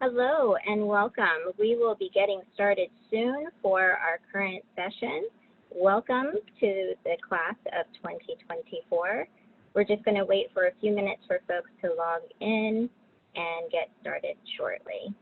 Hello and welcome. We will be getting started soon for our current session. Welcome to the class of 2024. We're just going to wait for a few minutes for folks to log in and get started shortly.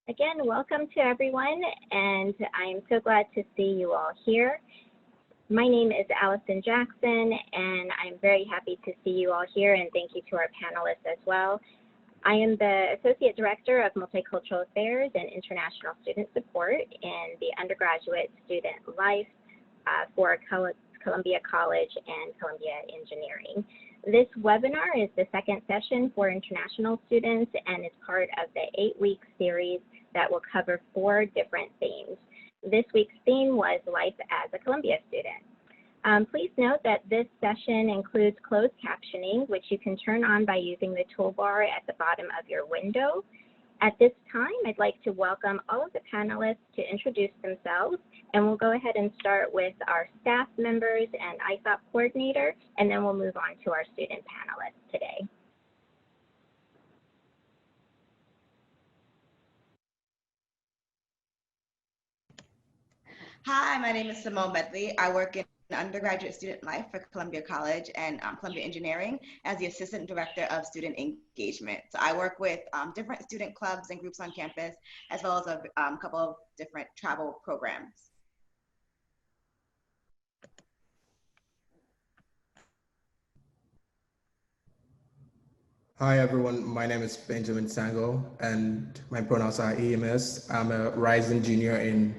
Again, welcome to everyone, and I'm so glad to see you all here. My name is Allison Jackson, and I'm very happy to see you all here, and thank you to our panelists as well. I am the Associate Director of Multicultural Affairs and International Student Support in the undergraduate student life for Columbia College and Columbia Engineering. This webinar is the second session for international students and is part of the 8-week series that will cover 4 different themes. This week's theme was Life as a Columbia Student. Please note that this session includes closed captioning, which you can turn on by using the toolbar at the bottom of your window. At this time, I'd like to welcome all of the panelists to introduce themselves, and we'll go ahead and start with our staff members and ISOP coordinator, and then we'll move on to our student panelists today. Hi, my name is Simone Medley. I work in undergraduate student life for Columbia College and Columbia Engineering as the Assistant Director of Student Engagement. So I work with different student clubs and groups on campus, as well as a couple of different travel programs. Hi everyone, my name is Benjamin Sango and my pronouns are EMS. I'm a rising junior in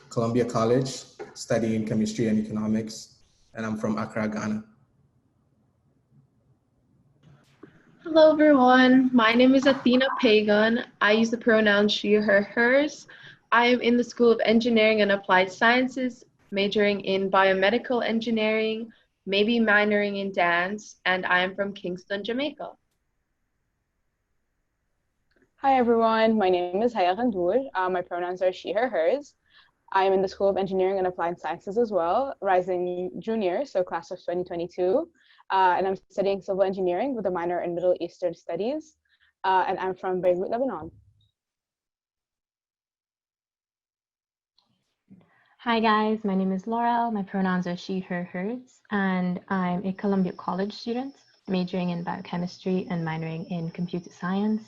Columbia College studying chemistry and economics, and I'm from Accra, Ghana. Hello everyone, my name is Athena Pagan. I use the pronouns she, her, hers. I am in the School of Engineering and Applied Sciences, majoring in biomedical engineering, maybe minoring in dance, and I am from Kingston, Jamaica. Hi everyone, my name is Haya Khandour. My pronouns are she, her, hers. I am in the School of Engineering and Applied Sciences as well, rising junior, so class of 2022. And I'm studying civil engineering with a minor in Middle Eastern Studies. And I'm from Beirut, Lebanon. Hi guys, my name is Laurel. My pronouns are she, her, hers, and I'm a Columbia College student, majoring in biochemistry and minoring in computer science.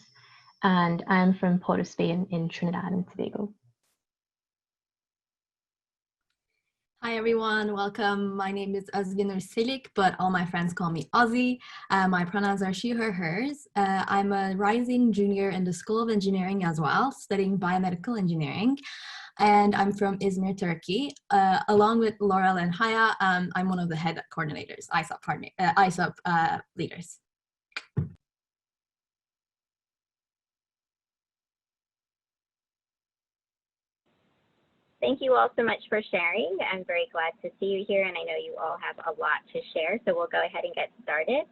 And I'm from Port of Spain in Trinidad and Tobago. Hi everyone, welcome. My name is Azvinur Selik, but all my friends call me Ozzy. My pronouns are she, her, hers. I'm a rising junior in the School of Engineering as well, studying biomedical engineering. and I'm from Izmir, Turkey. Along with Laurel and Haya, I'm one of the head coordinators, ISOP leaders. Thank you all so much for sharing. I'm very glad to see you here, and I know you all have a lot to share, so we'll go ahead and get started.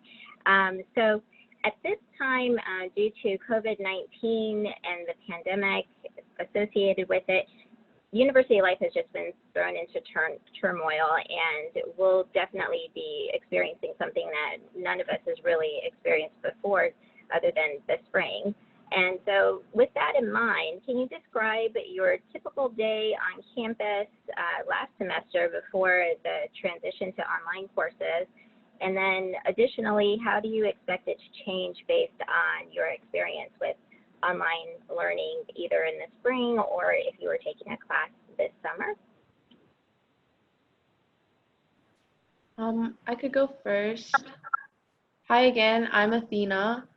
So at this time, due to COVID-19 and the pandemic associated with it, university life has just been thrown into turmoil, and we'll definitely be experiencing something that none of us has really experienced before other than the spring. And so with that in mind, can you describe your typical day on campus last semester before the transition to online courses? And then additionally, how do you expect it to change based on your experience with online learning either in the spring or if you were taking a class this summer? I could go first. Hi again, I'm Athena.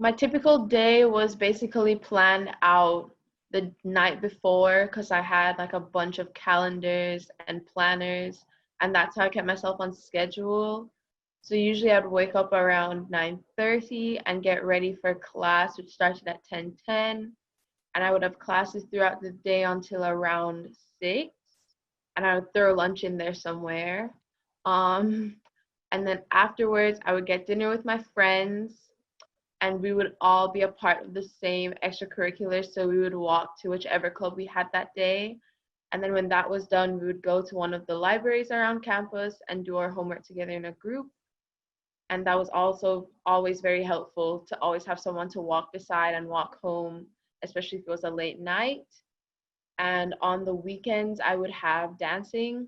My typical day was basically planned out the night before because I had like a bunch of calendars and planners, and that's how I kept myself on schedule. So usually I'd wake up around 9:30 and get ready for class, which started at 10:10, and I would have classes throughout the day until around 6, and I would throw lunch in there somewhere. And then afterwards I would get dinner with my friends, and we would all be a part of the same extracurriculars. So we would walk to whichever club we had that day. And then when that was done, we would go to one of the libraries around campus and do our homework together in a group. And that was also always very helpful to always have someone to walk beside and walk home, especially if it was a late night. And on the weekends, I would have dancing,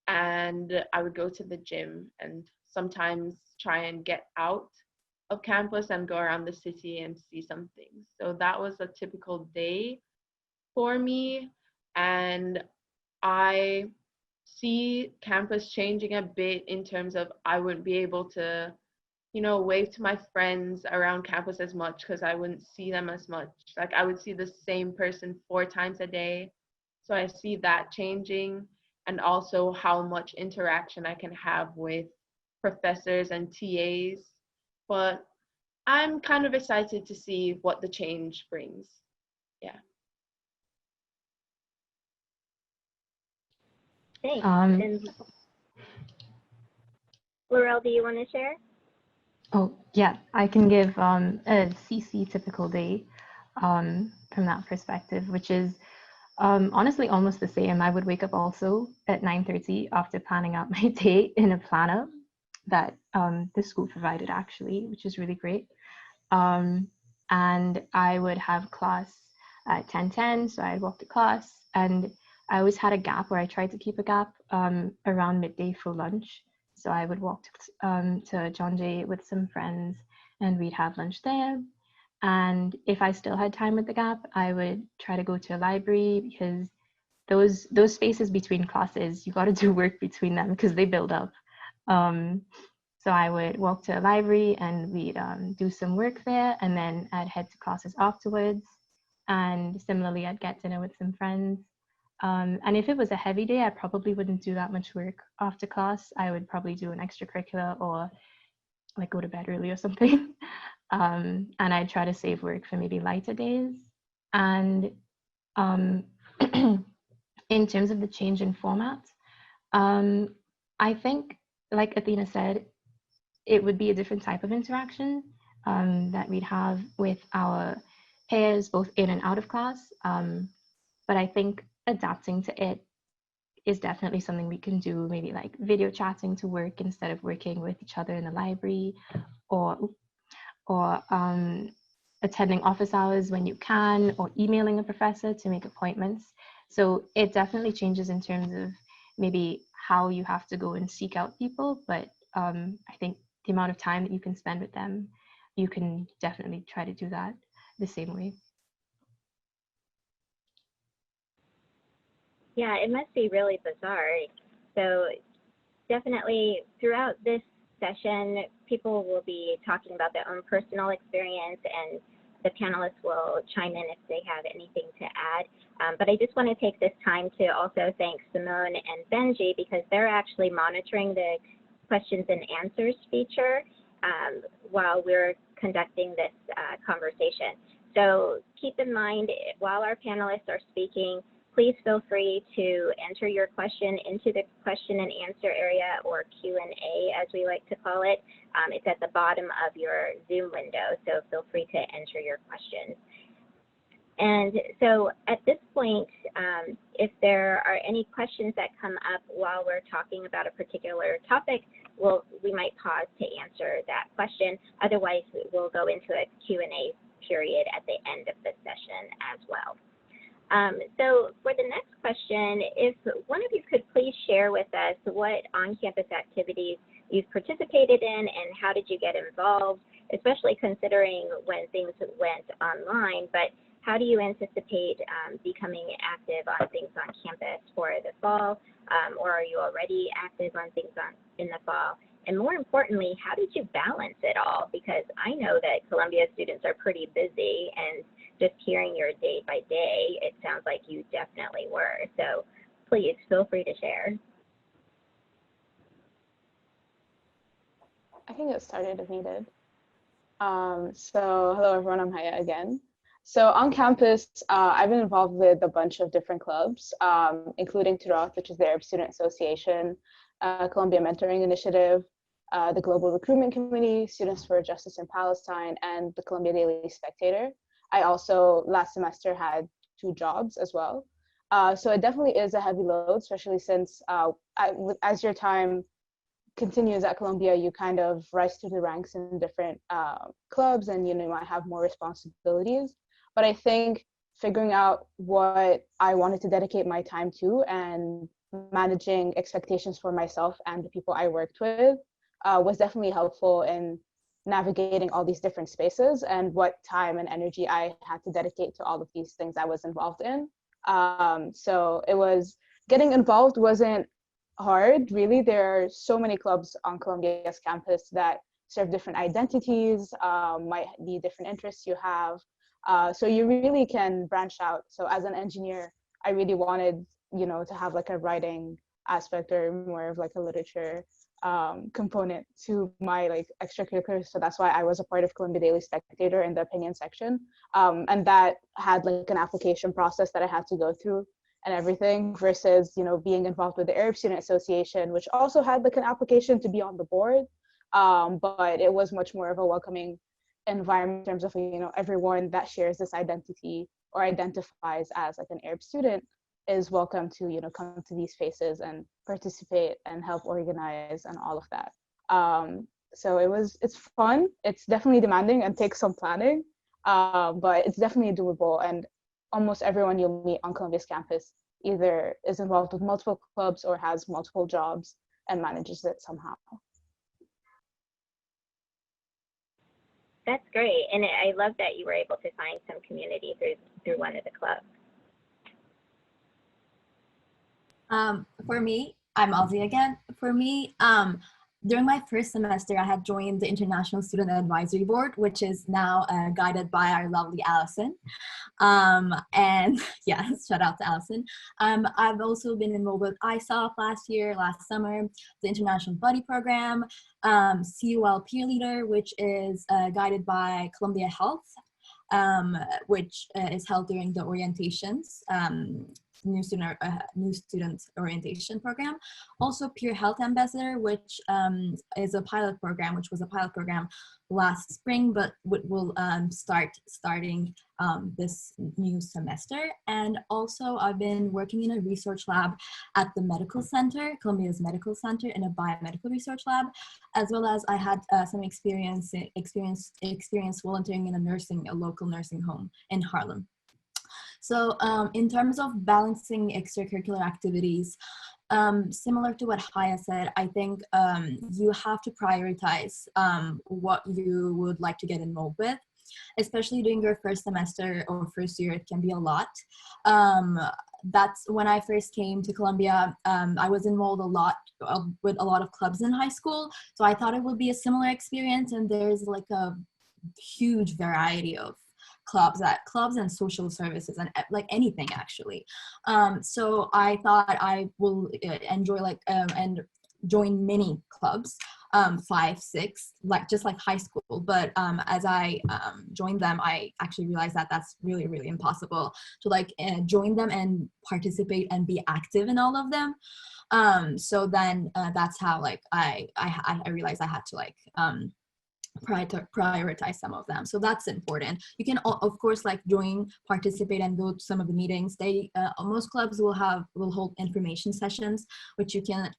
and I would go to the gym and sometimes try and get out of campus and go around the city and see some things. So that was a typical day for me. And I see campus changing a bit in terms of I wouldn't be able to, wave to my friends around campus as much because I wouldn't see them as much. Like I would see the same person 4 times a day. So I see that changing, and also how much interaction I can have with professors and TAs. But I'm kind of excited to see what the change brings. Yeah. Thanks. And Laurel, do you want to share? Oh, yeah, I can give a CC typical day from that perspective, which is honestly almost the same. I would wake up also at 9:30 after planning out my day in a planner that the school provided actually, which is really great. And I would have class at 10:10, so I'd walk to class, and I always had a gap, or I tried to keep a gap around midday for lunch. So I would walk to John Jay with some friends, and we'd have lunch there. And if I still had time with the gap, I would try to go to a library, because those spaces between classes, you got to do work between them because they build up. So I would walk to a library and we'd do some work there, and then I'd head to classes afterwards. And similarly, I'd get dinner with some friends. And if it was a heavy day, I probably wouldn't do that much work after class. I would probably do an extracurricular or like go to bed early or something. And I'd try to save work for maybe lighter days. And in terms of the change in format, I think, like Athena said, it would be a different type of interaction that we'd have with our peers, both in and out of class. But I think adapting to it is definitely something we can do, maybe like video chatting to work instead of working with each other in the library, or attending office hours when you can, or emailing a professor to make appointments. So it definitely changes in terms of maybe how you have to go and seek out people, but I think the amount of time that you can spend with them, you can definitely try to do that the same way. Yeah, it must be really bizarre. So definitely throughout this session, people will be talking about their own personal experience and the panelists will chime in if they have anything to add. But I just want to take this time to also thank Simone and Benji, because they're actually monitoring the questions and answers feature while we're conducting this conversation. So keep in mind, while our panelists are speaking, please feel free to enter your question into the question and answer area, or Q&A as we like to call it. It's at the bottom of your Zoom window, so feel free to enter your questions. And so at this point, if there are any questions that come up while we're talking about a particular topic, we might pause to answer that question. Otherwise, we'll go into a Q&A period at the end of the session as well. So for the next question, if one of you could please share with us what on-campus activities you've participated in and how did you get involved, especially considering when things went online, but how do you anticipate becoming active on things on campus for the fall, or are you already active on things in the fall? And more importantly, how did you balance it all? Because I know that Columbia students are pretty busy, and just hearing your day by day, it sounds like you definitely were. So please feel free to share. I can get started if needed. So hello everyone, I'm Haya again. So on campus, I've been involved with a bunch of different clubs, including Turath, which is the Arab Student Association, Columbia Mentoring Initiative, the Global Recruitment Committee, Students for Justice in Palestine, and the Columbia Daily Spectator. I also, last semester, had 2 jobs as well. So it definitely is a heavy load, especially since as your time continues at Columbia, you kind of rise through the ranks in different clubs, and you might have more responsibilities. But I think figuring out what I wanted to dedicate my time to and managing expectations for myself and the people I worked with was definitely helpful in navigating all these different spaces and what time and energy I had to dedicate to all of these things I was involved in. So it was, getting involved wasn't hard, really. There are so many clubs on Columbia's campus that serve different identities, might be different interests you have. So you really can branch out. So as an engineer, I really wanted, to have like a writing aspect or more of like a literature component to my like extracurriculars. So that's why I was a part of Columbia Daily Spectator in the opinion section. And that had like an application process that I had to go through and everything, versus, being involved with the Arab Student Association, which also had like an application to be on the board. But it was much more of a welcoming environment in terms of, everyone that shares this identity or identifies as like an Arab student is welcome to, come to these spaces and participate and help organize and all of that. So it's fun. It's definitely demanding and takes some planning, but it's definitely doable. And almost everyone you'll meet on Columbia's campus either is involved with multiple clubs or has multiple jobs and manages it somehow. That's great. And I love that you were able to find some community through one of the clubs. For me, I'm Ozzy again. For me, during my first semester, I had joined the International Student Advisory Board, which is now guided by our lovely Allison. And yes, shout out to Allison. I've also been involved with ISOF last summer, the International Buddy Program, CUL Peer Leader, which is guided by Columbia Health, which is held during the orientations. New student orientation program. Also Peer Health Ambassador, which is a pilot program, which was a pilot program last spring, but will starting this new semester. And also I've been working in a research lab at the medical center, Columbia's Medical Center, in a biomedical research lab, as well as I had some experience volunteering in a local nursing home in Harlem. So in terms of balancing extracurricular activities, similar to what Haya said, I think you have to prioritize what you would like to get involved with, especially during your first semester or first year. It can be a lot. That's when I first came to Columbia. I was involved a lot with a lot of clubs in high school, so I thought it would be a similar experience, and there's like a huge variety of clubs and social services and like anything actually. So I thought I will enjoy and join many clubs, 5, 6, like just like high school. But as I joined them, I actually realized that that's really, really impossible to like join them and participate and be active in all of them. So then that's how like I realized I had to like prioritize some of them. So that's important. You can of course like join, participate, and go to some of the meetings. They most clubs will hold information sessions, which you can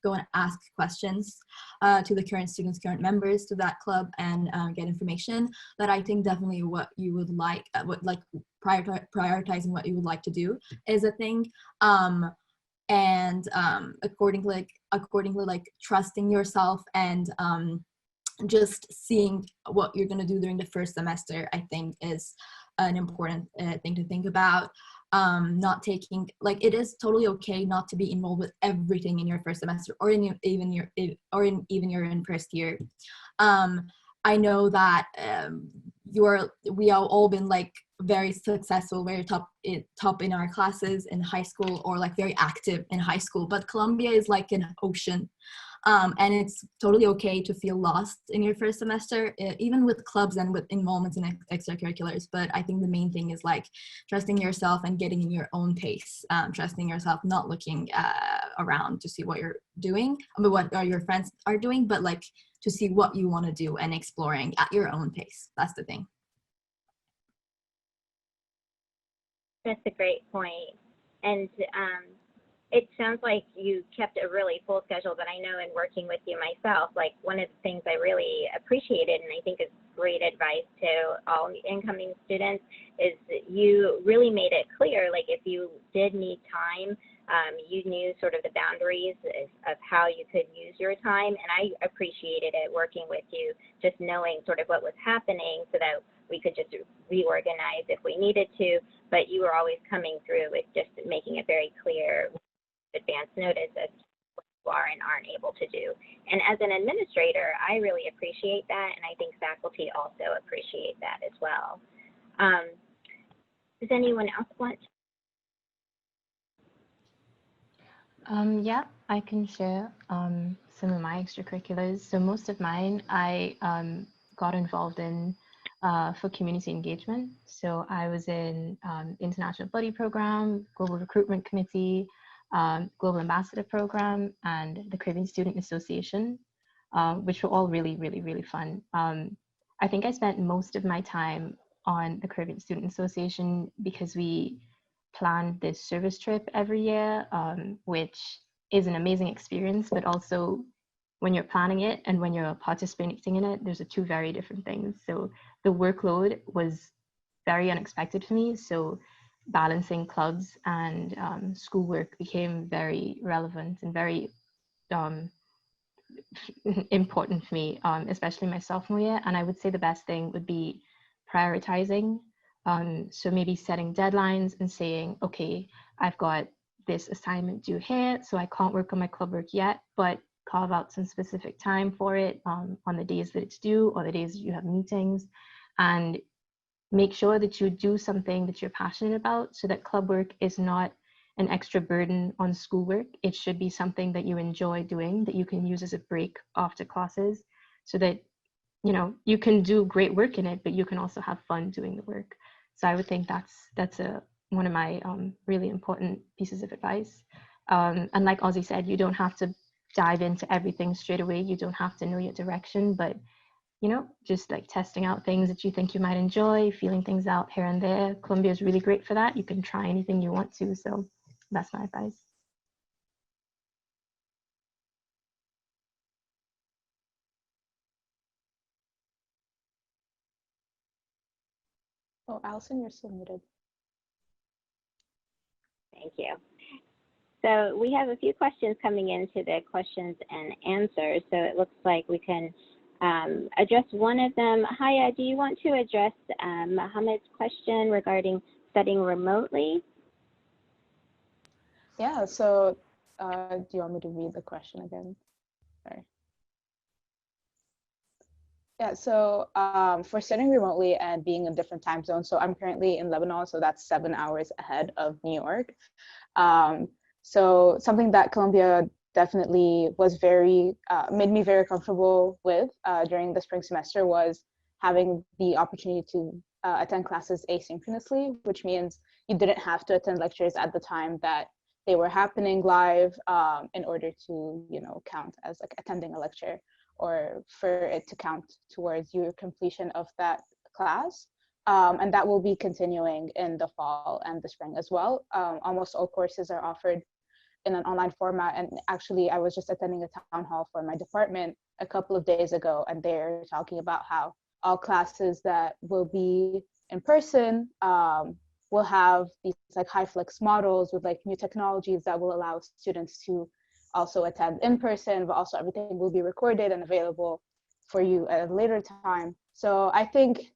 go and ask questions to the current students, current members to that club, and get information. But I think definitely what you would like, prioritizing what you would like to do is a thing. And accordingly like trusting yourself and just seeing what you're going to do during the first semester, I think is an important thing to think about. Not taking, like, it is totally okay not to be involved with everything in your first semester or even your first year. I know that we have all been like very successful, very top in our classes in high school, or like very active in high school, but Columbia is like an ocean. And it's totally okay to feel lost in your first semester, even with clubs and with involvements in extracurriculars. But I think the main thing is like trusting yourself and getting in your own pace, trusting yourself, not looking around to see what you're doing, what your friends are doing, but like to see what you want to do and exploring at your own pace. That's the thing. That's a great point. And it sounds like you kept a really full schedule, but I know in working with you myself, like one of the things I really appreciated, and I think is great advice to all incoming students, is that you really made it clear, like if you did need time, you knew sort of the boundaries of how you could use your time. And I appreciated it working with you, just knowing sort of what was happening so that we could just reorganize if we needed to, but you were always coming through with just making it very clear advance notice as what you are and aren't able to do. And as an administrator, I really appreciate that, and I think faculty also appreciate that as well. Does anyone else want to? Yeah, I can share some of my extracurriculars. So most of mine I got involved in for community engagement. So I was in International Buddy Program, Global Recruitment Committee, Global Ambassador Program, and the Caribbean Student Association, which were all really, really, really fun. I think I spent most of my time on the Caribbean Student Association because we planned this service trip every year, which is an amazing experience, but also when you're planning it and when you're participating in it, there's two very different things. So the workload was very unexpected for me. So balancing clubs and schoolwork became very relevant and very important for me, especially my sophomore year. And I would say the best thing would be prioritizing. So maybe setting deadlines and saying, okay, I've got this assignment due here, so I can't work on my club work yet, but carve out some specific time for it on the days that it's due or the days that you have meetings, and make sure that you do something that you're passionate about so that club work is not an extra burden on schoolwork. It should be something that you enjoy doing, that you can use as a break after classes, so that you can do great work in it, but you can also have fun doing the work. So I would think that's one of my really important pieces of advice. And like Ozzy said, you don't have to dive into everything straight away. You don't have to know your direction, but just like testing out things that you think you might enjoy, feeling things out here and there. Columbia is really great for that. You can try anything you want to. So that's my advice. Oh, Allison, you're still muted. Thank you. So we have a few questions coming into the questions and answers. So it looks like we can address one of them. Haya, do you want to address Mohammed's question regarding studying remotely? Yeah, so do you want me to read the question again? Sorry. Yeah, so for studying remotely and being in different time zones, so I'm currently in Lebanon, so that's 7 hours ahead of New York. So something that Columbia definitely was made me very comfortable with during the spring semester was having the opportunity to attend classes asynchronously, which means you didn't have to attend lectures at the time that they were happening live in order to, count as like attending a lecture, or for it to count towards your completion of that class. And that will be continuing in the fall and the spring as well. Almost all courses are offered in an online format. And actually, I was just attending a town hall for my department a couple of days ago, and they're talking about how all classes that will be in person will have these like HyFlex models with like new technologies that will allow students to also attend in person, but also everything will be recorded and available for you at a later time. So I think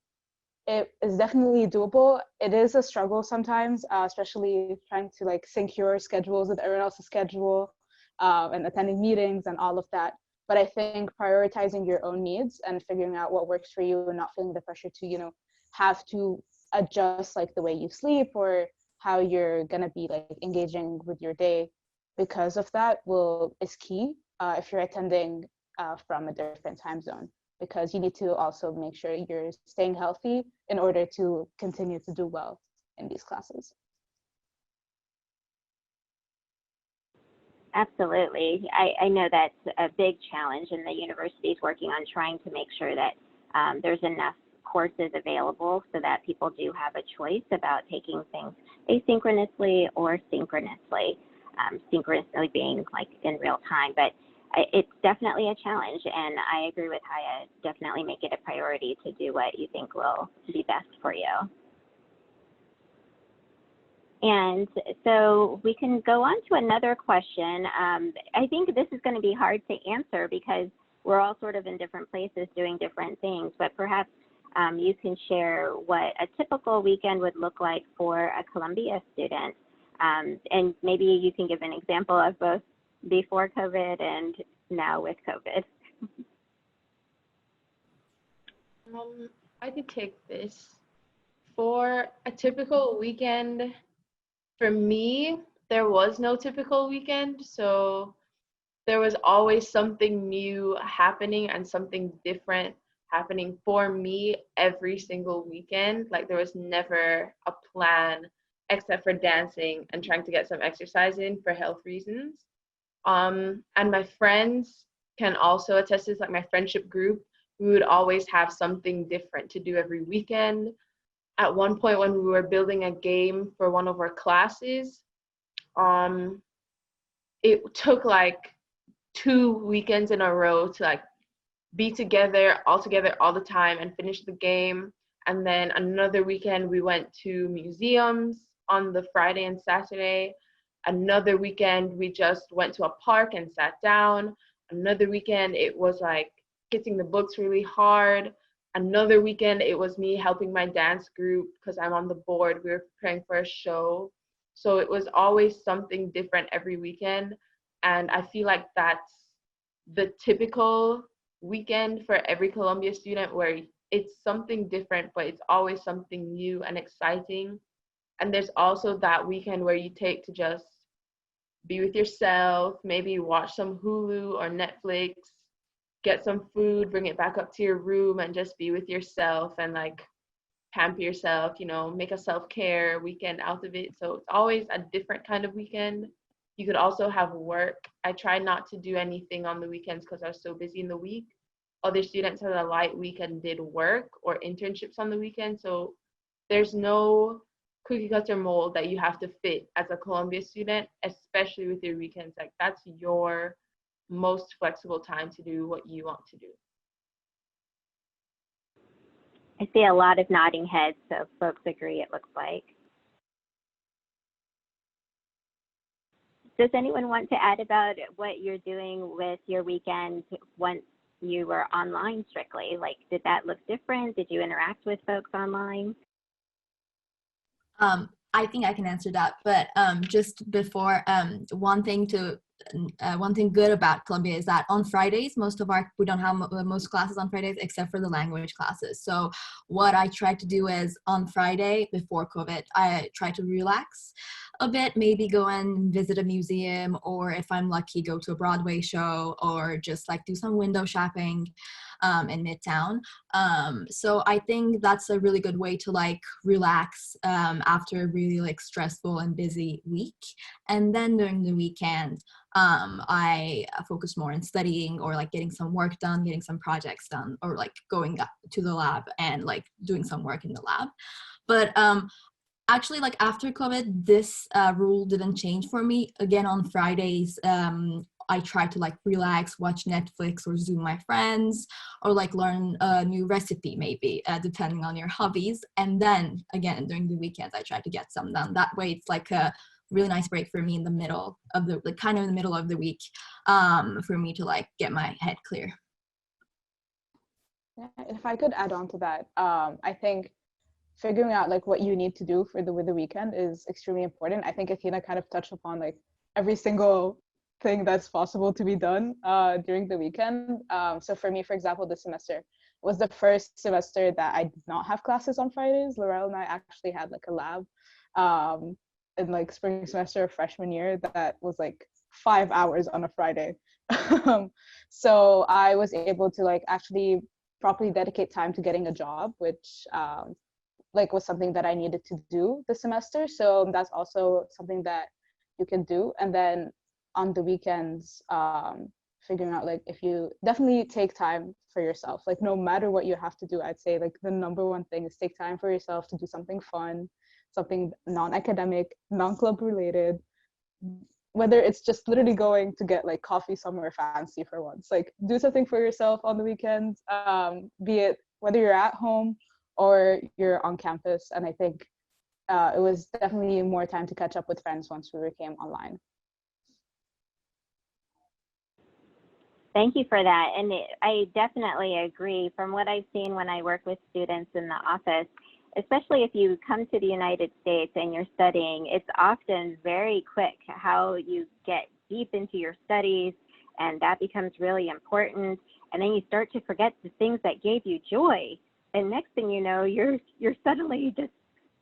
it is definitely doable. It is a struggle sometimes, especially trying to like sync your schedules with everyone else's schedule and attending meetings and all of that. But I think prioritizing your own needs and figuring out what works for you and not feeling the pressure to, have to adjust like the way you sleep or how you're gonna be like engaging with your day because of that is key if you're attending from a different time zone, because you need to also make sure you're staying healthy in order to continue to do well in these classes. Absolutely. I know that's a big challenge, and the university is working on trying to make sure that there's enough courses available so that people do have a choice about taking things asynchronously or synchronously, synchronously being like in real time. But it's definitely a challenge, and I agree with Haya. Definitely make it a priority to do what you think will be best for you. And so we can go on to another question. I think this is going to be hard to answer because we're all sort of in different places doing different things, but perhaps you can share what a typical weekend would look like for a Columbia student. And maybe you can give an example of both before COVID and now with COVID. I could take this. For a typical weekend, for me, there was no typical weekend. So there was always something new happening and something different happening for me every single weekend. Like there was never a plan except for dancing and trying to get some exercise in for health reasons. And my friends can also attest to this, like my friendship group, we would always have something different to do every weekend. At one point when we were building a game for one of our classes, it took like 2 weekends in a row to like be together all the time and finish the game. And then another weekend we went to museums on the Friday and Saturday. Another weekend we just went to a park and sat down. Another weekend it was like hitting the books really hard. Another weekend it was me helping my dance group because I'm on the board. We were preparing for a show. So it was always something different every weekend. And I feel like that's the typical weekend for every Columbia student, where it's something different, but it's always something new and exciting. And there's also that weekend where you take to just be with yourself, maybe watch some Hulu or Netflix, get some food, bring it back up to your room and just be with yourself and like pamper yourself, make a self-care weekend out of it. So it's always a different kind of weekend. You could also have work. I try not to do anything on the weekends because I was so busy in the week. Other students had a light week and did work or internships on the weekend. So there's no cookie cutter mold that you have to fit as a Columbia student, especially with your weekends. Like that's your most flexible time to do what you want to do. I see a lot of nodding heads, so folks agree, it looks like. Does anyone want to add about what you're doing with your weekend once you were online strictly? Like, did that look different? Did you interact with folks online? I think I can answer that, but just before, one thing to one thing good about Columbia is that on Fridays, we don't have most classes on Fridays except for the language classes. So what I tried to do is on Friday before COVID, I tried to relax a bit, maybe go and visit a museum, or if I'm lucky, go to a Broadway show, or just like do some window shopping in Midtown. So I think that's a really good way to like relax after a really like stressful and busy week. And then during the weekend, I focus more on studying or like getting some work done, getting some projects done, or like going up to the lab and like doing some work in the lab. But actually, like after COVID, this rule didn't change for me. Again, on Fridays, I try to like relax, watch Netflix or Zoom my friends, or like learn a new recipe maybe, depending on your hobbies. And then again, during the weekends, I try to get some done. That way it's like a really nice break for me in the middle of the, like kind of in the middle of the week, for me to like get my head clear. Yeah, if I could add on to that, I think figuring out like what you need to do for the weekend is extremely important. I think Athena kind of touched upon like every single thing that's possible to be done during the weekend. So for me, for example, this semester was the first semester that I did not have classes on Fridays. Laurel and I actually had like a lab in like spring semester of freshman year that was like 5 hours on a Friday. So I was able to like actually properly dedicate time to getting a job, which like was something that I needed to do this semester. So that's also something that you can do. And then on the weekends, figuring out like if you definitely take time for yourself, like no matter what you have to do, I'd say like the number one thing is take time for yourself to do something fun, something non-academic, non-club related, whether it's just literally going to get like coffee somewhere fancy for once. Like do something for yourself on the weekends, be it whether you're at home or you're on campus. And I think it was definitely more time to catch up with friends once we became online. Thank you for that. And I definitely agree. From what I've seen when I work with students in the office, especially if you come to the United States and you're studying, it's often very quick how you get deep into your studies, and that becomes really important. And then you start to forget the things that gave you joy. And next thing you know, you're suddenly just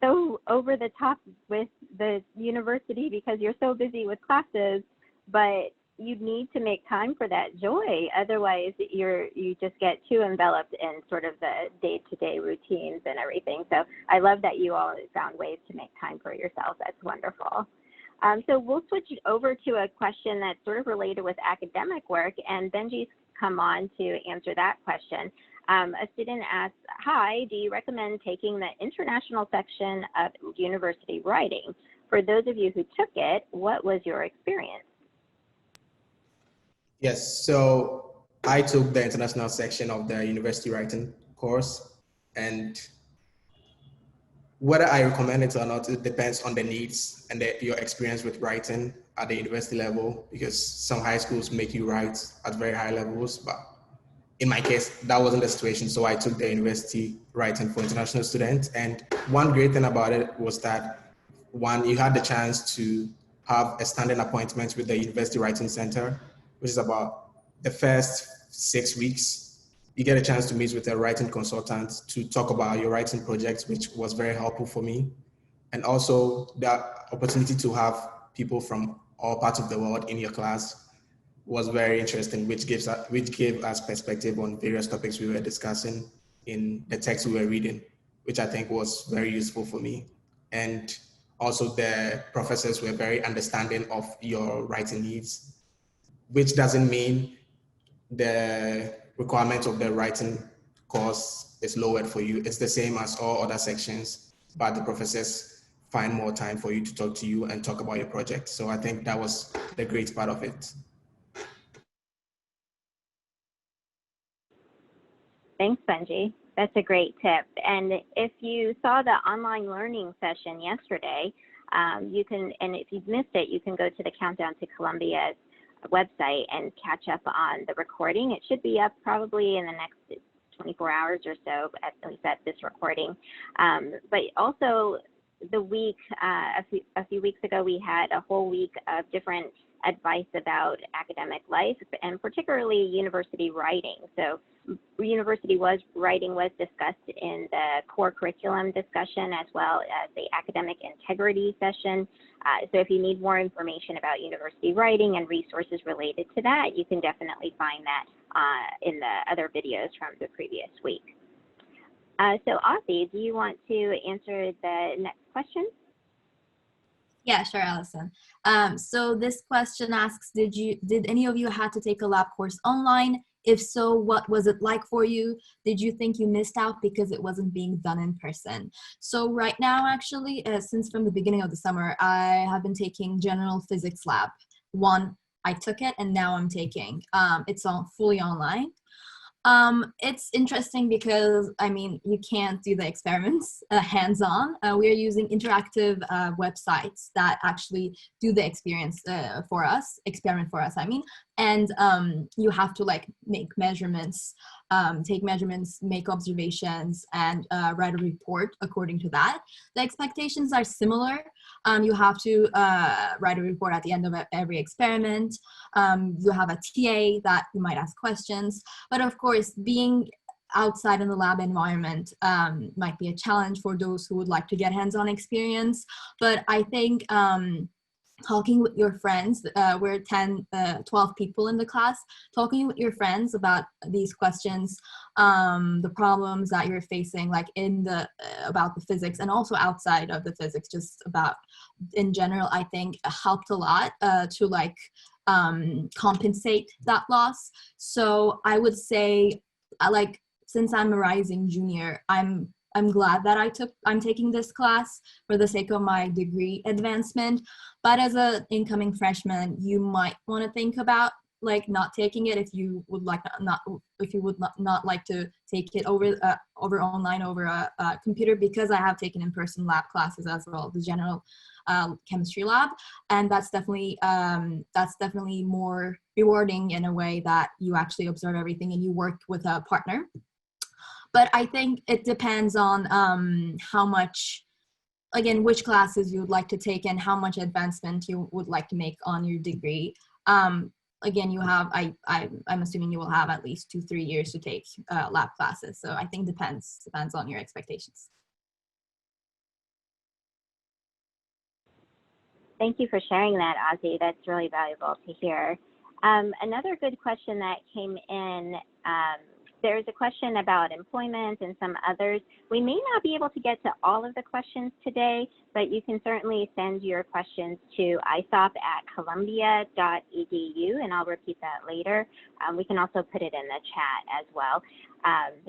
so over the top with the university because you're so busy with classes, but you need to make time for that joy. Otherwise, you just get too enveloped in sort of the day-to-day routines and everything. So I love that you all found ways to make time for yourself. That's wonderful. So we'll switch over to a question that's sort of related with academic work, and Benji's come on to answer that question. A student asks, hi, do you recommend taking the international section of university writing? For those of you who took it, what was your experience? Yes, so I took the international section of the university writing course, and whether I recommend it or not, it depends on the needs and your experience with writing at the university level, because some high schools make you write at very high levels, but in my case, that wasn't the situation. So I took the university writing for international students. And one great thing about it was that, one, you had the chance to have a standing appointment with the University Writing Center, which is about the first 6 weeks. You get a chance to meet with a writing consultant to talk about your writing projects, which was very helpful for me. And also the opportunity to have people from all parts of the world in your class was very interesting, which gave us perspective on various topics we were discussing in the text we were reading, which I think was very useful for me. And also the professors were very understanding of your writing needs, which doesn't mean the requirement of the writing course is lowered for you. It's the same as all other sections, but the professors find more time for you to talk to you and talk about your project. So I think that was the great part of it. Thanks, Benji. That's a great tip. And if you saw the online learning session yesterday, you can, and if you've missed it, you can go to the Countdown to Columbia's website and catch up on the recording. It should be up probably in the next 24 hours or so, at least at this recording. But also, the week, a few weeks ago, we had a whole week of different advice about academic life and particularly university writing. So university writing was discussed in the core curriculum discussion as well as the academic integrity session. So if you need more information about university writing and resources related to that, you can definitely find that in the other videos from the previous week. So Ozzy, do you want to answer the next question? Yeah, sure, Allison. So this question asks, did any of you had to take a lab course online? If so, what was it like for you? Did you think you missed out because it wasn't being done in person? So right now, actually, since from the beginning of the summer, I have been taking general physics lab. I took it and now I'm taking. It's all fully online. It's interesting because, I mean, you can't do the experiments hands-on. We are using interactive websites that actually do the experiment for us, I mean, and you have to like make measurements, take measurements, make observations, and write a report according to that. The expectations are similar. You have to write a report at the end of every experiment. You have a TA that you might ask questions, but of course, being outside in the lab environment might be a challenge for those who would like to get hands-on experience. But I think talking with your friends, we're 12 people in the class, talking with your friends about these questions, the problems that you're facing, like about the physics and also outside of the physics, just about in general, I think helped a lot to like compensate that loss. So I would say, like, since I'm a rising junior, I'm glad that I'm taking this class for the sake of my degree advancement. But as an incoming freshman, you might want to think about like not taking it if you would like not like to take it over online over a computer, because I have taken in-person lab classes as well, the general chemistry lab, and that's definitely more rewarding in a way that you actually observe everything and you work with a partner. But I think it depends on how much, again, which classes you would like to take and how much advancement you would like to make on your degree. Again, you have, I'm assuming you will have at least 2-3 years to take lab classes. So I think depends on your expectations. Thank you for sharing that, Ozzy. That's really valuable to hear. Another good question that came in, there's a question about employment and some others. We may not be able to get to all of the questions today, but you can certainly send your questions to isop@columbia.edu, and I'll repeat that later. We can also put it in the chat as well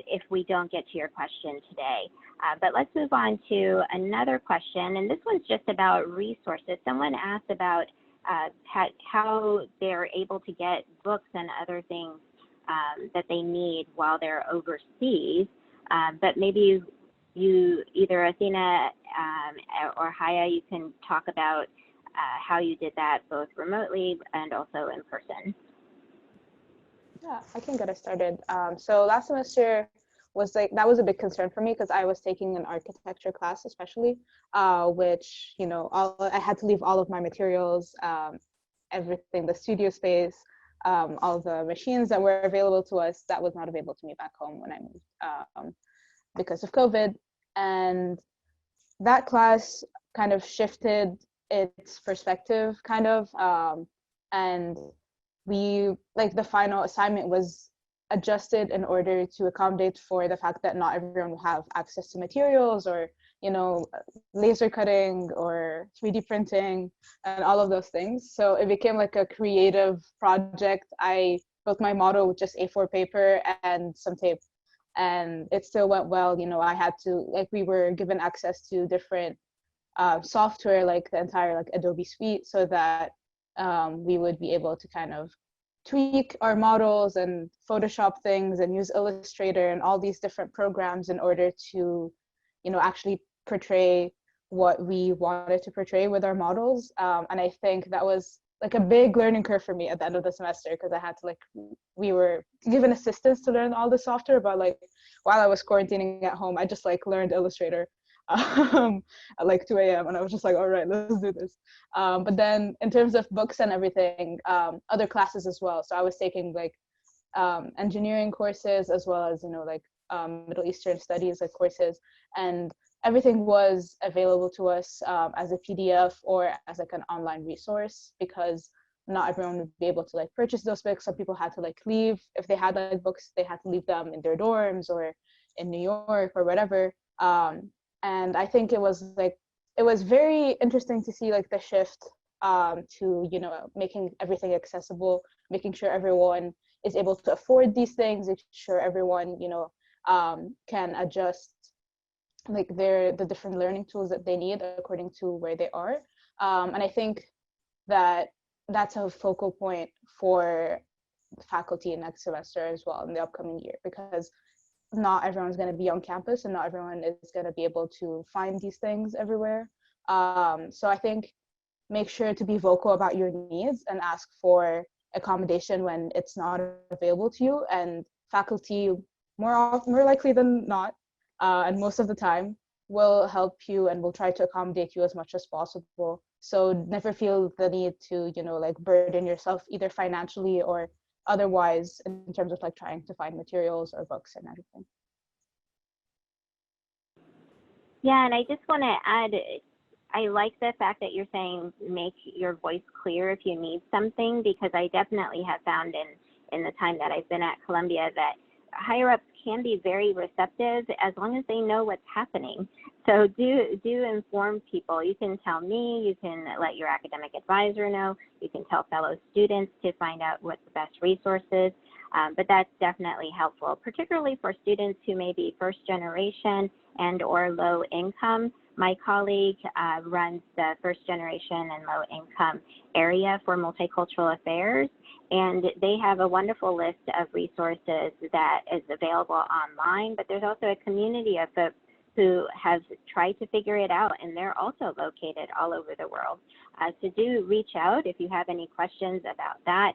if we don't get to your question today. But let's move on to another question, and this one's just about resources. Someone asked about how they're able to get books and other things that they need while they're overseas, but maybe you either Athena or Haya, you can talk about how you did that both remotely and also in person. Yeah, I can get us started. So last semester that was a big concern for me because I was taking an architecture class, especially, which, you know, I had to leave all of my materials, everything, the studio space, all the machines that were available to us, that was not available to me back home when I moved because of COVID. And that class kind of shifted its perspective, kind of, and the final assignment was adjusted in order to accommodate for the fact that not everyone will have access to materials or, you know, laser cutting or 3D printing and all of those things. So it became like a creative project. I built my model with just A4 paper and some tape, and it still went well. You know, we were given access to different software, like the entire Adobe suite, so that we would be able to kind of tweak our models and Photoshop things and use Illustrator and all these different programs in order to, you know, actually portray what we wanted to portray with our models. And I think that was like a big learning curve for me at the end of the semester, because I had to we were given assistance to learn all the software, but while I was quarantining at home, I just learned Illustrator. at like 2 a.m. And I was just like, all right, let's do this. But then in terms of books and everything, other classes as well. So I was taking like engineering courses as well as, like Middle Eastern studies like courses, and everything was available to us as a PDF or as like an online resource, because not everyone would be able to like purchase those books. Some people had to like leave. If they had like books, they had to leave them in their dorms or in New York or whatever. And I think it was very interesting to see like the shift to, making everything accessible, making sure everyone is able to afford these things, making sure everyone, can adjust like the different learning tools that they need according to where they are. And I think that that's a focal point for faculty next semester as well in the upcoming year, because not everyone's going to be on campus and not everyone is going to be able to find these things everywhere. So I think make sure to be vocal about your needs and ask for accommodation when it's not available to you. And faculty, more likely than not, and most of the time, will help you and will try to accommodate you as much as possible. So never feel the need to, like burden yourself either financially or otherwise in terms of like trying to find materials or books and everything. Yeah, and I just want to add, I like the fact that you're saying make your voice clear if you need something, because I definitely have found in the time that I've been at Columbia that higher ups can be very receptive as long as they know what's happening. So do inform people. You can tell me, you can let your academic advisor know, you can tell fellow students to find out what the best resources, but that's definitely helpful, particularly for students who may be first generation and or low income. My colleague runs the first generation and low income area for Multicultural Affairs, and they have a wonderful list of resources that is available online, but there's also a community of folks who have tried to figure it out, and they're also located all over the world. So do reach out if you have any questions about that,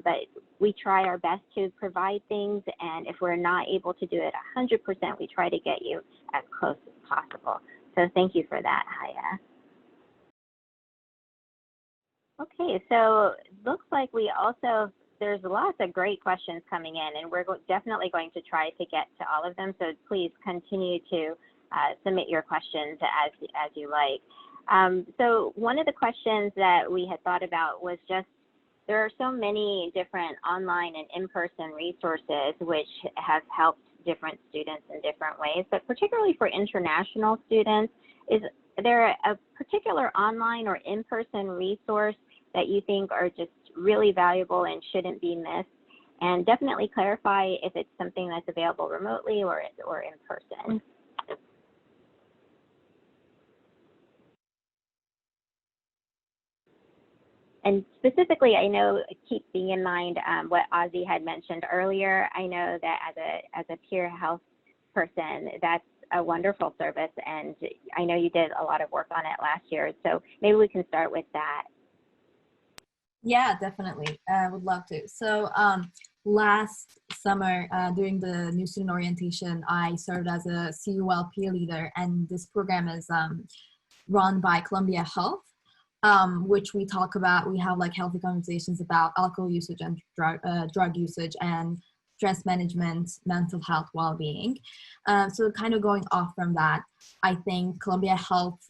but we try our best to provide things, and if we're not able to do it 100%, we try to get you as close as possible. So thank you for that, Haya. Okay, so looks like there's lots of great questions coming in, and we're definitely going to try to get to all of them. So please continue to submit your questions as you like. So one of the questions that we had thought about was just, there are so many different online and in-person resources which have helped different students in different ways, but particularly for international students, is there a particular online or in-person resource that you think are just really valuable and shouldn't be missed? And definitely clarify if it's something that's available remotely or in person. And specifically, I know, keeping in mind what Ozzy had mentioned earlier, I know that as a peer health person, that's a wonderful service, and I know you did a lot of work on it last year, so maybe we can start with that. Yeah, definitely. I would love to. So last summer during the new student orientation, I served as a CUL peer leader, and this program is run by Columbia Health, which we talk about. We have like healthy conversations about alcohol usage and drug usage and stress management, mental health, well-being. So kind of going off from that, I think Columbia Health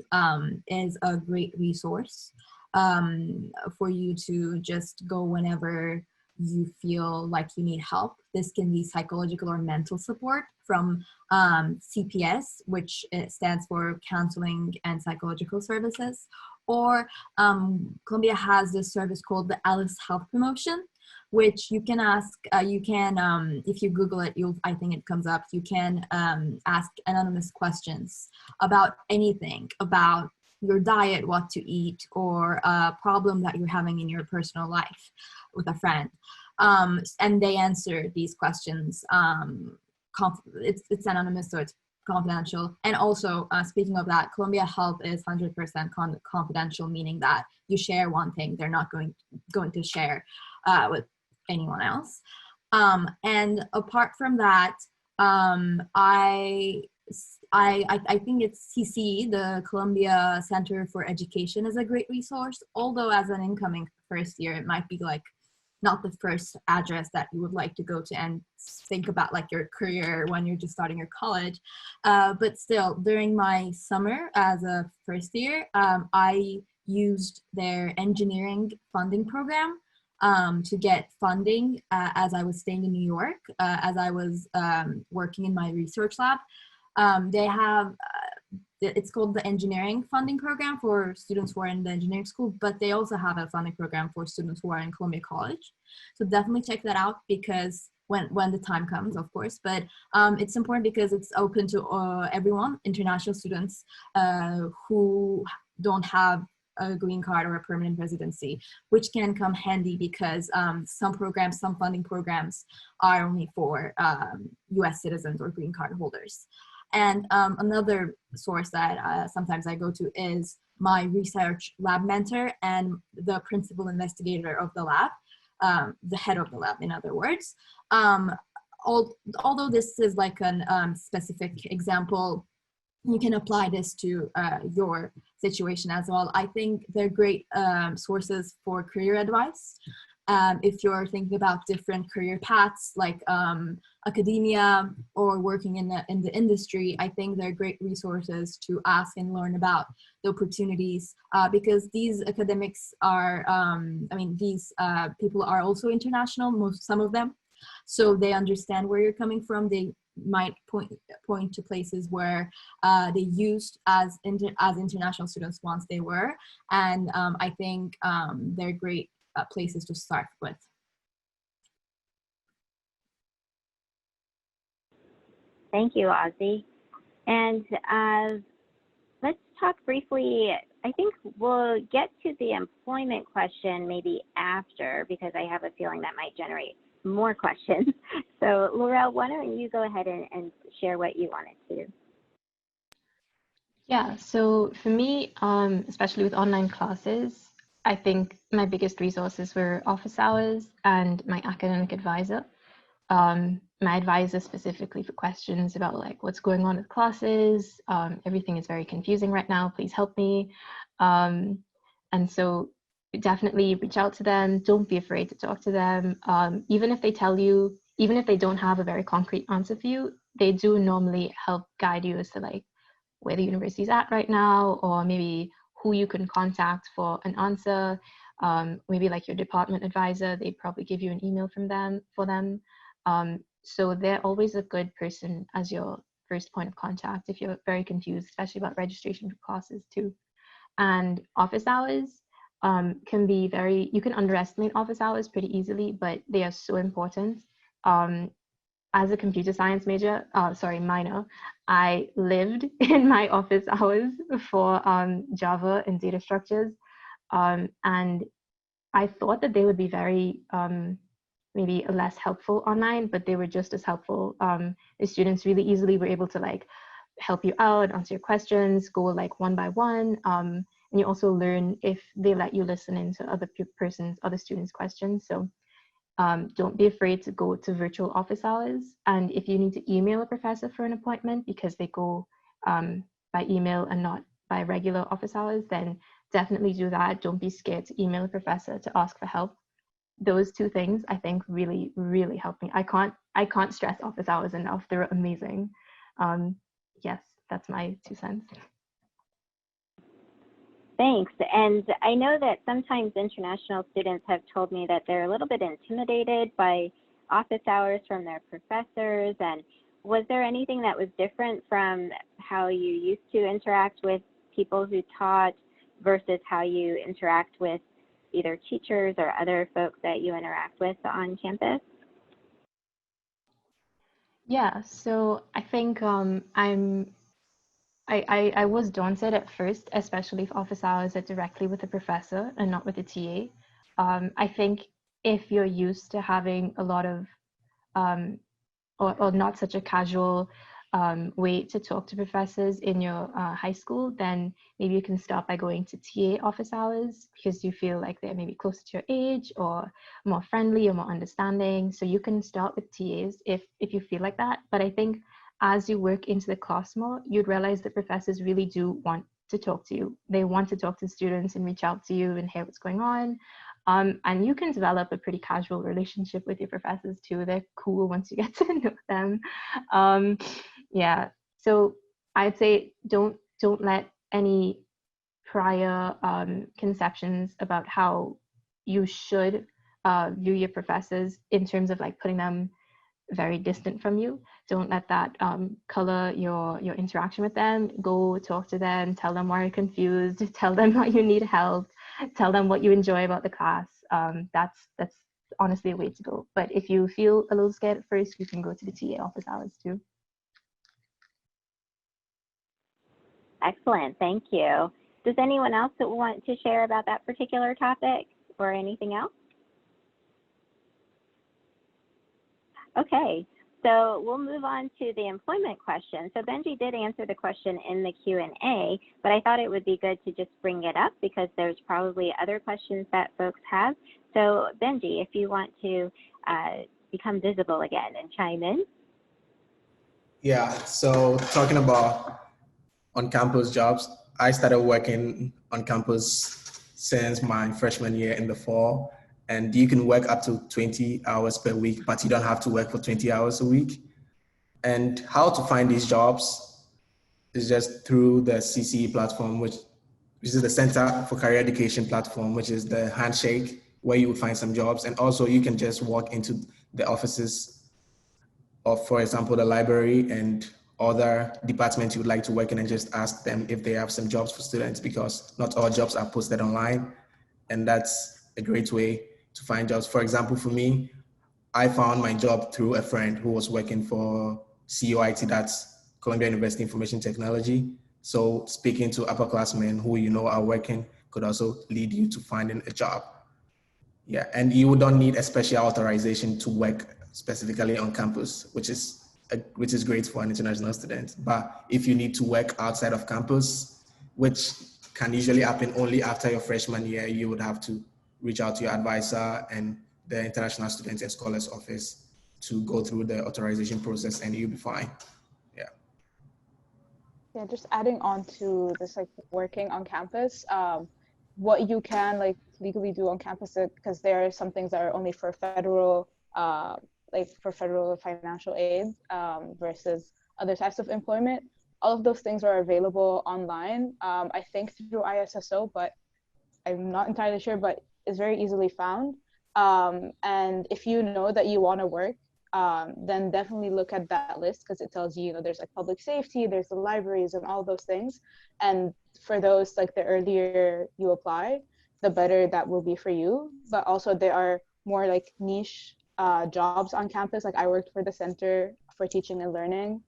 is a great resource for you to just go whenever you feel like you need help. This can be psychological or mental support from CPS, which stands for Counseling and Psychological Services, or Columbia has this service called the Alice Health Promotion, which you can ask, if you Google it, I think it comes up, you can ask anonymous questions about anything, about your diet, what to eat, or a problem that you're having in your personal life with a friend. And they answer these questions. It's anonymous, so it's confidential. And also, speaking of that, Columbia Health is 100% confidential, meaning that you share one thing, they're not going to share with anyone else. And apart from that, I think it's CC, the Columbia Center for Education, is a great resource. Although as an incoming first year, it might be like not the first address that you would like to go to and think about like your career when you're just starting your college. But still, during my summer as a first year, I used their engineering funding program to get funding as I was staying in New York, as I was working in my research lab. They have, it's called the engineering funding program for students who are in the engineering school, but they also have a funding program for students who are in Columbia College. So definitely check that out, because when the time comes, of course, but it's important because it's open to everyone, international students who don't have a green card or a permanent residency, which can come handy because some programs, some funding programs are only for US citizens or green card holders. And another source that sometimes I go to is my research lab mentor and the principal investigator of the lab, the head of the lab, in other words. Although this is like a specific example, you can apply this to your situation as well. I think they're great sources for career advice. If you're thinking about different career paths like academia or working in the industry, I think they're great resources to ask and learn about the opportunities, because these academics are, these people are also international, some of them. So they understand where you're coming from. They might point to places where they used as international students once they were. And I think they're great places to start with. Thank you, Ozzy. And let's talk briefly. I think we'll get to the employment question maybe after, because I have a feeling that might generate more questions. So Laurel, why don't you go ahead and share what you wanted to. Yeah, so for me, especially with online classes, I think my biggest resources were office hours and my academic advisor. My advisor specifically for questions about like what's going on with classes. Everything is very confusing right now, please help me. And so definitely reach out to them. Don't be afraid to talk to them. Even if they tell you, even if they don't have a very concrete answer for you, they do normally help guide you as to like where the university is at right now, or maybe who you can contact for an answer. Maybe like your department advisor, they probably give you an email from them for them. So they're always a good person as your first point of contact if you're very confused, especially about registration for classes too. And office hours can be very, you can underestimate office hours pretty easily, but they are so important. As a computer science minor, I lived in my office hours for Java and data structures. And I thought that they would be very, maybe less helpful online, but they were just as helpful. The students really easily were able to like help you out, answer your questions, go like one by one. And you also learn if they let you listen into other students' questions. So don't be afraid to go to virtual office hours. And if you need to email a professor for an appointment because they go by email and not by regular office hours, then definitely do that. Don't be scared to email a professor to ask for help. Those two things I think really, really helped me. I can't stress office hours enough. They're amazing. Yes, that's my 2 cents. Thanks. And I know that sometimes international students have told me that they're a little bit intimidated by office hours from their professors. And was there anything that was different from how you used to interact with people who taught versus how you interact with either teachers or other folks that you interact with on campus? Yeah, so I think I was daunted at first, especially if office hours are directly with the professor and not with the TA. I think if you're used to having a lot of, or not such a casual way to talk to professors in your high school, then maybe you can start by going to TA office hours because you feel like they're maybe closer to your age or more friendly or more understanding. So you can start with TAs if you feel like that. But I think as you work into the class more, you'd realize that professors really do want to talk to you. They want to talk to students and reach out to you and hear what's going on. And you can develop a pretty casual relationship with your professors too. They're cool once you get to know them. Yeah, so I'd say don't let any prior conceptions about how you should view your professors in terms of like putting them very distant from you. Don't let that color your interaction with them. Go talk to them, tell them why you're confused, tell them why you need help, tell them what you enjoy about the class. That's honestly a way to go. But if you feel a little scared at first, you can go to the TA office hours too. Excellent, thank you. Does anyone else want to share about that particular topic or anything else? Okay, so we'll move on to the employment question. So Benji did answer the question in the Q&A, but I thought it would be good to just bring it up because there's probably other questions that folks have. So Benji, if you want to become visible again and chime in. Yeah, so talking about on-campus jobs, I started working on campus since my freshman year in the fall. And you can work up to 20 hours per week, but you don't have to work for 20 hours a week. And how to find these jobs is just through the CCE platform, which is the Center for Career Education platform, which is the handshake where you will find some jobs. And also you can just walk into the offices of, for example, the library and other departments you would like to work in and just ask them if they have some jobs for students, because not all jobs are posted online. And that's a great way to find jobs. For example, for me, I found my job through a friend who was working for COIT, that's Columbia University Information Technology. So speaking to upperclassmen who you know are working could also lead you to finding a job. Yeah, and you don't need a special authorization to work specifically on campus, which is great for an international student. But if you need to work outside of campus, which can usually happen only after your freshman year, you would have to reach out to your advisor and the International Students and Scholars Office to go through the authorization process, and you'll be fine. Yeah. Yeah, just adding on to this, like working on campus, what you can like legally do on campus, because there are some things that are only for federal, like for federal financial aid versus other types of employment. All of those things are available online. I think through ISSO, but I'm not entirely sure, but it's very easily found. And if you know that you want to work, then definitely look at that list, because it tells you, you know, there's like public safety, there's the libraries and all those things. And for those, like the earlier you apply, the better that will be for you. But also there are more like niche jobs on campus. Like I worked for the Center for Teaching and Learning,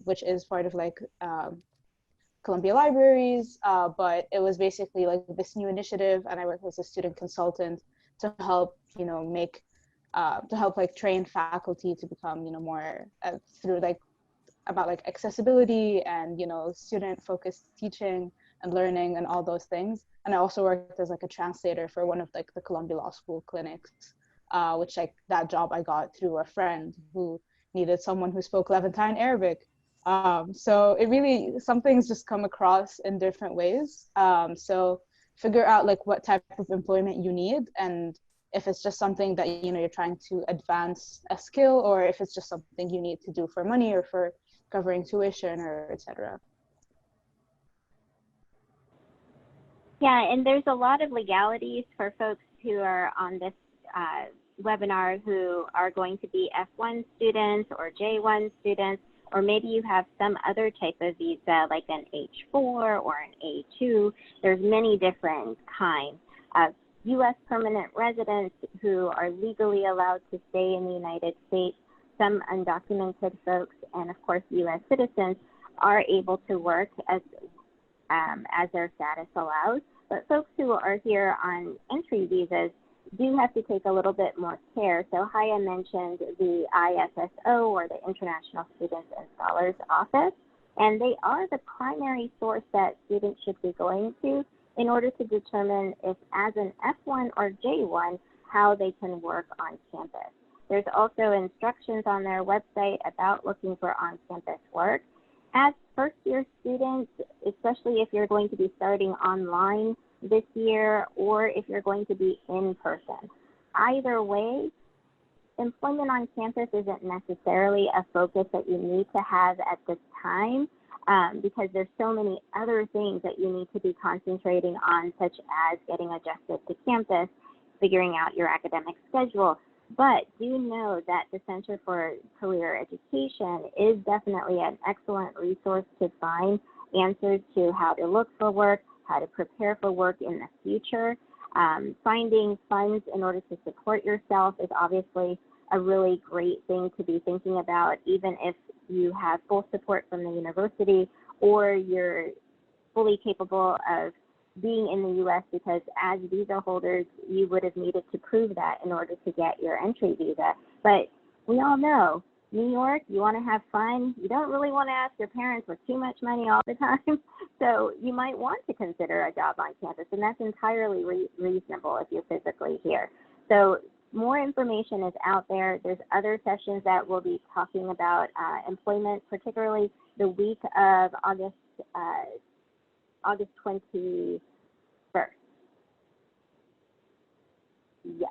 which is part of like Columbia Libraries, but it was basically like this new initiative, and I worked as a student consultant to help, you know, to help like train faculty to become, you know, more through like about like accessibility and, you know, student focused teaching and learning and all those things. And I also worked as like a translator for one of like the Columbia Law School clinics, which like that job I got through a friend who needed someone who spoke Levantine Arabic. So it really, some things just come across in different ways. So figure out like what type of employment you need, and if it's just something that, you know, you're trying to advance a skill, or if it's just something you need to do for money or for covering tuition or etc. Yeah, and there's a lot of legalities for folks who are on this webinar who are going to be F1 students or J1 students, or maybe you have some other type of visa like an H4 or an A2. There's many different kinds of U.S. permanent residents who are legally allowed to stay in the United States. Some undocumented folks, and of course U.S. citizens, are able to work as their status allows. But folks who are here on entry visas do have to take a little bit more care. So Haya mentioned the ISSO, or the International Students and Scholars Office, and they are the primary source that students should be going to in order to determine if, as an F1 or J1, how they can work on campus. There's also instructions on their website about looking for on-campus work. As first-year students, especially if you're going to be starting online this year or if you're going to be in person, either way, employment on campus isn't necessarily a focus that you need to have at this time, because there's so many other things that you need to be concentrating on, such as getting adjusted to campus, figuring out your academic schedule. But do know that the Center for Career Education is definitely an excellent resource to find answers to how to look for work, how to prepare for work in the future. Finding funds in order to support yourself is obviously a really great thing to be thinking about, even if you have full support from the university or you're fully capable of being in the U.S., because as visa holders, you would have needed to prove that in order to get your entry visa. But we all know, New York, you want to have fun. You don't really want to ask your parents for too much money all the time. So you might want to consider a job on campus, and that's entirely reasonable if you're physically here. So more information is out there. There's other sessions that we'll be talking about employment, particularly the week of August 21st. Yes.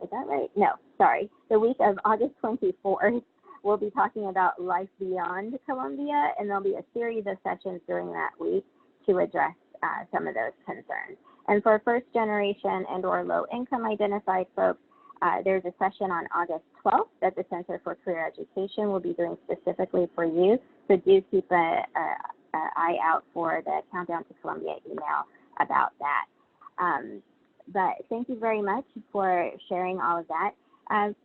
Is that right? No, sorry. The week of August 24th, we'll be talking about life beyond Columbia, and there'll be a series of sessions during that week to address some of those concerns. And for first generation and or low income identified folks, there's a session on August 12th that the Center for Career Education will be doing specifically for you. So do keep an eye out for the Countdown to Columbia email about that. But thank you very much for sharing all of that.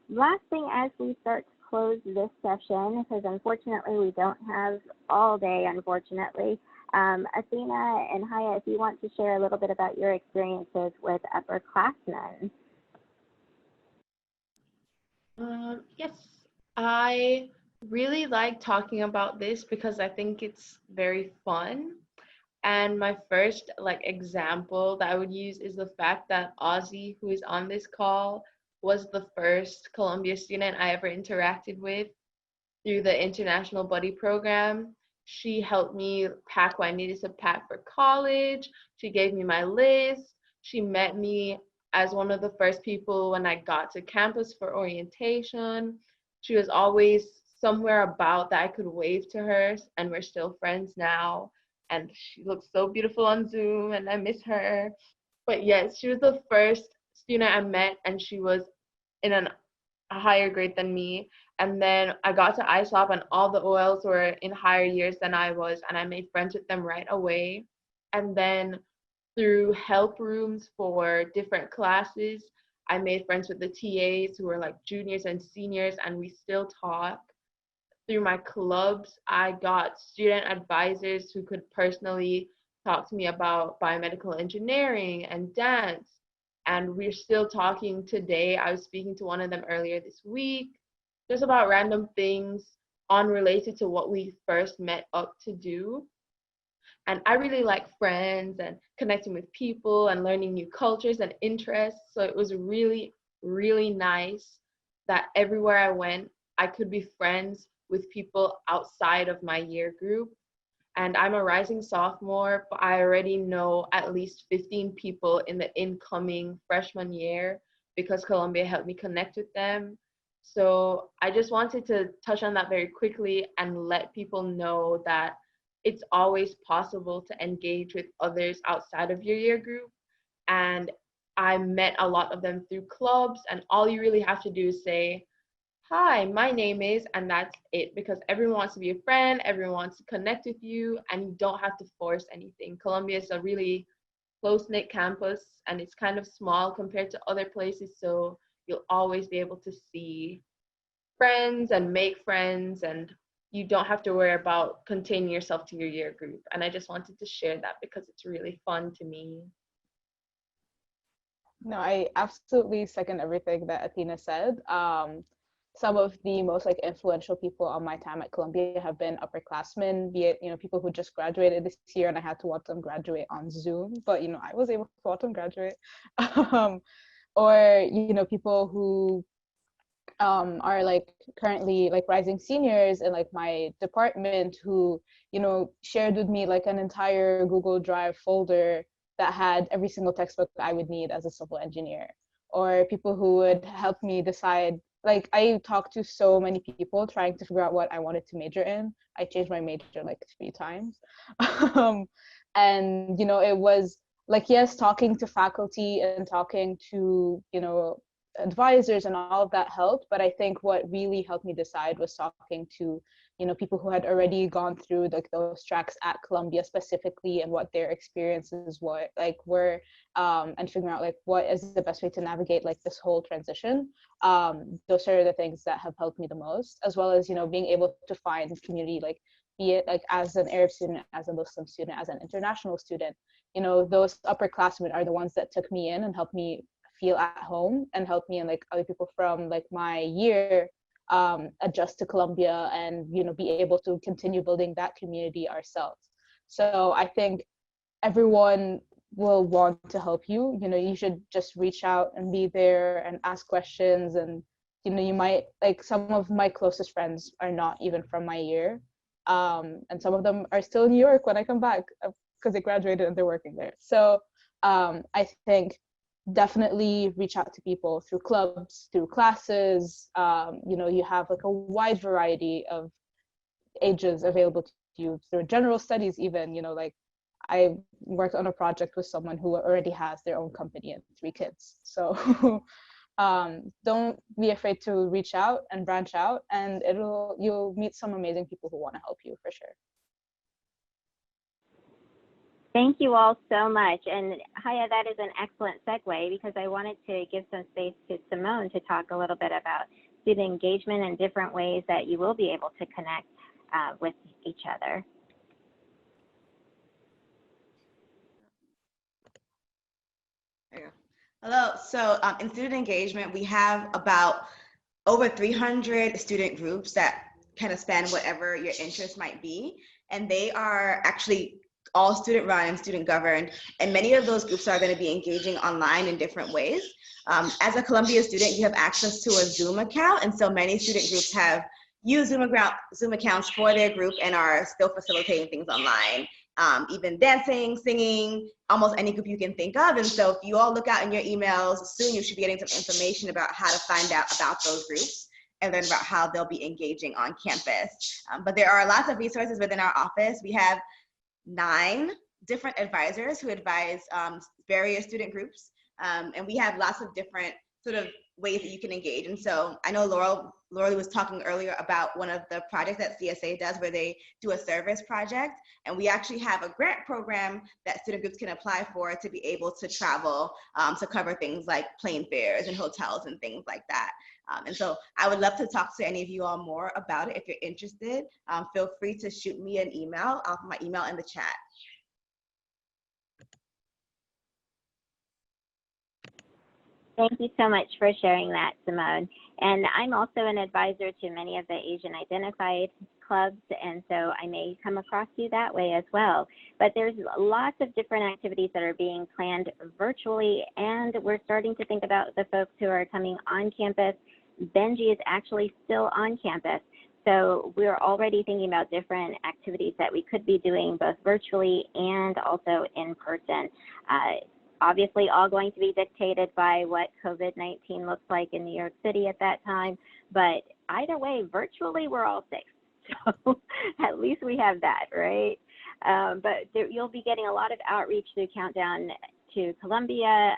Last thing as we start to close this session, because unfortunately we don't have all day, unfortunately. Athena and Haya, if you want to share a little bit about your experiences with upperclassmen. Yes, I really like talking about this because I think it's very fun. And my first example that I would use is the fact that Ozzy, who is on this call, was the first Columbia student I ever interacted with through the International Buddy Program. She helped me pack what I needed to pack for college. She gave me my list. She met me as one of the first people when I got to campus for orientation. She was always somewhere about that I could wave to her, and we're still friends now. And she looks so beautiful on Zoom, and I miss her. But yes, she was the first student I met, and she was in a higher grade than me. And then I got to ISOP, and all the OLs were in higher years than I was, and I made friends with them right away. And then through help rooms for different classes, I made friends with the TAs who were like juniors and seniors, and we still talk. Through my clubs, I got student advisors who could personally talk to me about biomedical engineering and dance. And we're still talking today. I was speaking to one of them earlier this week, just about random things unrelated to what we first met up to do. And I really like friends and connecting with people and learning new cultures and interests. So it was really, really nice that everywhere I went, I could be friends with people outside of my year group. And I'm a rising sophomore, but I already know at least 15 people in the incoming freshman year because Columbia helped me connect with them. So I just wanted to touch on that very quickly and let people know that it's always possible to engage with others outside of your year group. And I met a lot of them through clubs, and all you really have to do is say, "Hi, my name is," and that's it, because everyone wants to be a friend, everyone wants to connect with you, and you don't have to force anything. Columbia is a really close-knit campus, and it's kind of small compared to other places, so you'll always be able to see friends and make friends, and you don't have to worry about containing yourself to your year group. And I just wanted to share that because it's really fun to me. No, I absolutely second everything that Athena said. Some of the most influential people on my time at Columbia have been upperclassmen, be it people who just graduated this year and I had to watch them graduate on Zoom, but I was able to watch them graduate, or people who are like currently like rising seniors in like my department who, you know, shared with me like an entire Google Drive folder that had every single textbook I would need as a civil engineer, or people who would help me decide. Like I talked to so many people trying to figure out what I wanted to major in. I changed my major like 3 times. And you know, it was like, yes, talking to faculty and talking to, you know, advisors and all of that helped, but I think what really helped me decide was talking to, you know, people who had already gone through like those tracks at Columbia specifically, and what their experiences were, and figuring out like what is the best way to navigate like this whole transition. Those are the things that have helped me the most, as well as, you know, being able to find community, like be it like as an Arab student, as a Muslim student, as an international student. You know, those upperclassmen are the ones that took me in and helped me feel at home, and help me and like other people from like my year adjust to Columbia, and, you know, be able to continue building that community ourselves. So I think everyone will want to help you. You know, you should just reach out and be there and ask questions. And, you know, you might, like, some of my closest friends are not even from my year, and some of them are still in New York when I come back because they graduated and they're working there. So I think definitely reach out to people through clubs, through classes. You know, you have like a wide variety of ages available to you through general studies even. You know, like I worked on a project with someone who already has their own company and 3 kids. So don't be afraid to reach out and branch out, and you'll meet some amazing people who want to help you for sure. Thank you all so much. And Haya, that is an excellent segue, because I wanted to give some space to Simone to talk a little bit about student engagement and different ways that you will be able to connect with each other. There you go. Hello. So in student engagement, we have about over 300 student groups that kind of span whatever your interest might be. And they are actually all student run and student governed. And many of those groups are going to be engaging online in different ways. As a Columbia student, you have access to a Zoom account. And so many student groups have used Zoom accounts for their group and are still facilitating things online. Even dancing, singing, almost any group you can think of. And so if you all look out in your emails, soon you should be getting some information about how to find out about those groups and learn about how they'll be engaging on campus. But there are lots of resources within our office. We have 9 different advisors who advise various student groups. And we have lots of different sort of ways that you can engage. And so I know Laurel was talking earlier about one of the projects that CSA does where they do a service project. And we actually have a grant program that student groups can apply for to be able to travel to cover things like plane fares and hotels and things like that. And so I would love to talk to any of you all more about it. If you're interested, feel free to shoot me an email. I'll put my email in the chat. Thank you so much for sharing that, Simone. And I'm also an advisor to many of the Asian identified clubs, and so I may come across you that way as well. But there's lots of different activities that are being planned virtually, and we're starting to think about the folks who are coming on campus. Benji is actually still on campus, so we're already thinking about different activities that we could be doing both virtually and also in person. Obviously, all going to be dictated by what COVID-19 looks like in New York City at that time. But either way, virtually, we're all safe. So at least we have that, right? But you'll be getting a lot of outreach through Countdown to Columbia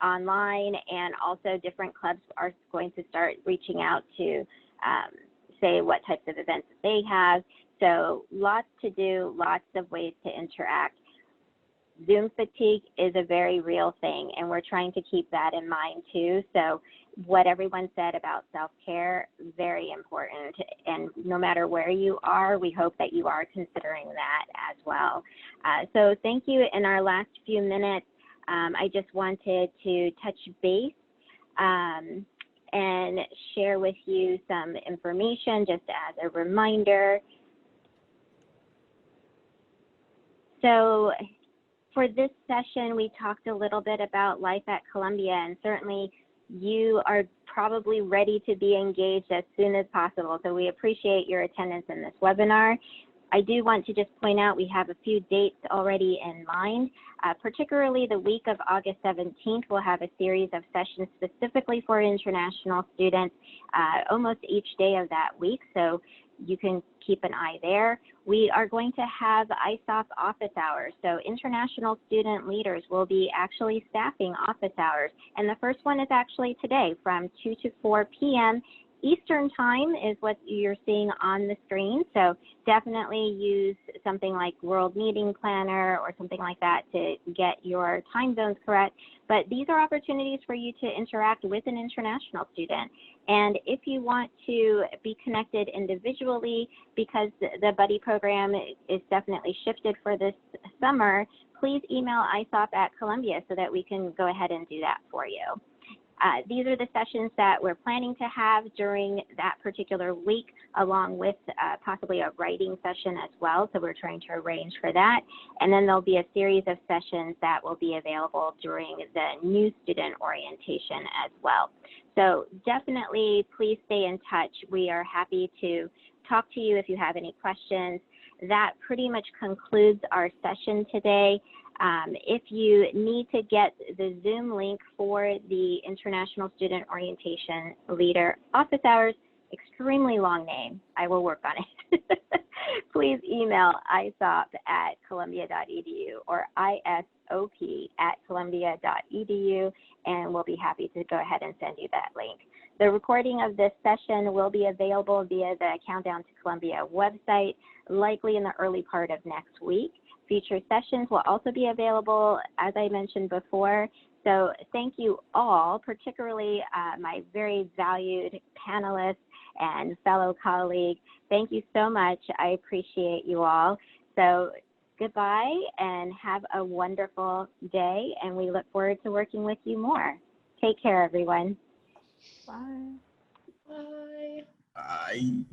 online, and also different clubs are going to start reaching out to say what types of events that they have. So lots to do, lots of ways to interact. Zoom fatigue is a very real thing, and we're trying to keep that in mind too. So what everyone said about self-care, very important. And no matter where you are, we hope that you are considering that as well. So thank you. In our last few minutes, I just wanted to touch base and share with you some information just as a reminder. So for this session, we talked a little bit about life at Columbia, and certainly you are probably ready to be engaged as soon as possible. So we appreciate your attendance in this webinar. I do want to just point out we have a few dates already in mind, particularly the week of August 17th. We'll have a series of sessions specifically for international students almost each day of that week. So you can keep an eye there. We are going to have ISOP office hours. So international student leaders will be actually staffing office hours. And the first one is actually today from 2 to 4 p.m. Eastern time is what you're seeing on the screen. So definitely use something like World Meeting Planner or something like that to get your time zones correct. But these are opportunities for you to interact with an international student. And if you want to be connected individually, because the buddy program is definitely shifted for this summer, please email isop@Columbia so that we can go ahead and do that for you. These are the sessions that we're planning to have during that particular week, along with possibly a writing session as well. So we're trying to arrange for that. And then there'll be a series of sessions that will be available during the new student orientation as well. So definitely please stay in touch. We are happy to talk to you if you have any questions. That pretty much concludes our session today. If you need to get the Zoom link for the International Student Orientation Leader Office Hours, extremely long name, I will work on it. Please email isop@columbia.edu or isop@columbia.edu, and we'll be happy to go ahead and send you that link. The recording of this session will be available via the Countdown to Columbia website, likely in the early part of next week. Future sessions will also be available, as I mentioned before. So thank you all, particularly my very valued panelists and fellow colleagues. Thank you so much. I appreciate you all. So goodbye and have a wonderful day, and we look forward to working with you more. Take care, everyone. Bye. Bye. Bye.